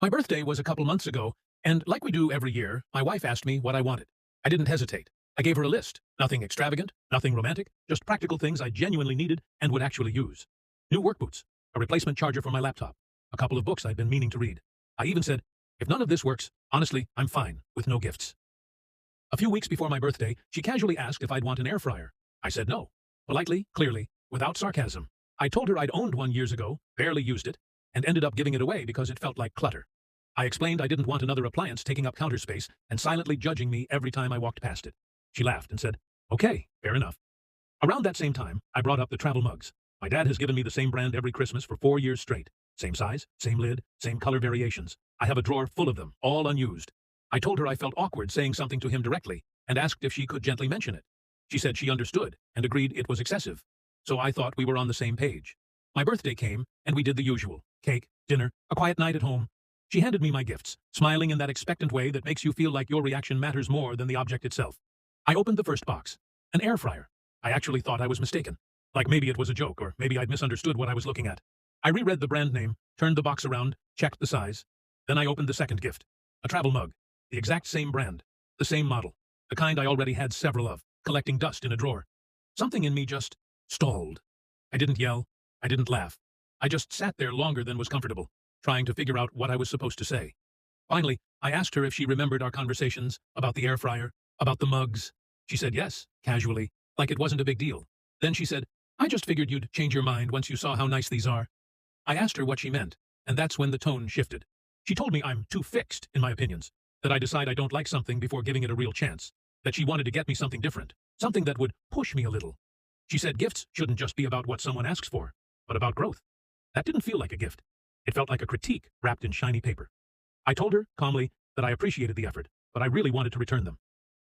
My birthday was a couple months ago, and like we do every year, my wife asked me what I wanted. I didn't hesitate. I gave her a list. Nothing extravagant, nothing romantic, just practical things I genuinely needed and would actually use. New work boots, a replacement charger for my laptop, a couple of books I'd been meaning to read. I even said, if none of this works, honestly, I'm fine with no gifts. A few weeks before my birthday, she casually asked if I'd want an air fryer. I said no. Politely, clearly, without sarcasm. I told her I'd owned one years ago, barely used it, and ended up giving it away because it felt like clutter. I explained I didn't want another appliance taking up counter space and silently judging me every time I walked past it. She laughed and said, okay, fair enough. Around that same time, I brought up the travel mugs. My dad has given me the same brand every Christmas for 4 years straight. Same size, same lid, same color variations. I have a drawer full of them, all unused. I told her I felt awkward saying something to him directly and asked if she could gently mention it. She said she understood and agreed it was excessive. So I thought we were on the same page. My birthday came, and we did the usual. Cake, dinner, a quiet night at home. She handed me my gifts, smiling in that expectant way that makes you feel like your reaction matters more than the object itself. I opened the first box. An air fryer. I actually thought I was mistaken. Like maybe it was a joke, or maybe I'd misunderstood what I was looking at. I reread the brand name, turned the box around, checked the size. Then I opened the second gift. A travel mug. The exact same brand. The same model. The kind I already had several of, collecting dust in a drawer. Something in me just stalled. I didn't yell. I didn't laugh. I just sat there longer than was comfortable, trying to figure out what I was supposed to say. Finally, I asked her if she remembered our conversations about the air fryer, about the mugs. She said yes, casually, like it wasn't a big deal. Then she said, I just figured you'd change your mind once you saw how nice these are. I asked her what she meant, and that's when the tone shifted. She told me I'm too fixed in my opinions, that I decide I don't like something before giving it a real chance, that she wanted to get me something different, something that would push me a little. She said gifts shouldn't just be about what someone asks for, but about growth. That didn't feel like a gift. It felt like a critique wrapped in shiny paper. I told her, calmly, that I appreciated the effort, but I really wanted to return them.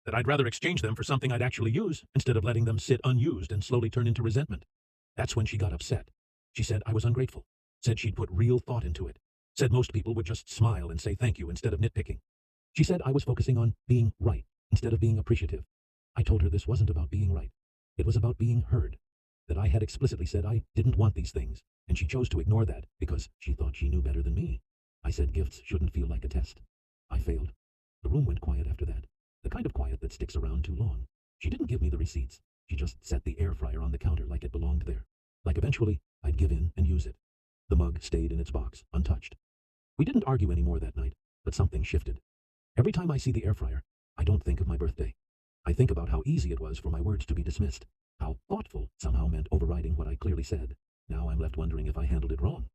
That I'd rather exchange them for something I'd actually use, instead of letting them sit unused and slowly turn into resentment. That's when she got upset. She said I was ungrateful. Said she'd put real thought into it. Said most people would just smile and say thank you instead of nitpicking. She said I was focusing on being right, instead of being appreciative. I told her this wasn't about being right. It was about being heard. That I had explicitly said I didn't want these things, and she chose to ignore that because she thought she knew better than me. I said gifts shouldn't feel like a test. I failed. The room went quiet after that, the kind of quiet that sticks around too long. She didn't give me the receipts. She just set the air fryer on the counter like it belonged there. Like eventually, I'd give in and use it. The mug stayed in its box, untouched. We didn't argue anymore that night, but something shifted. Every time I see the air fryer, I don't think of my birthday. I think about how easy it was for my words to be dismissed. How thoughtful somehow meant overriding what I clearly said. Now I'm left wondering if I handled it wrong.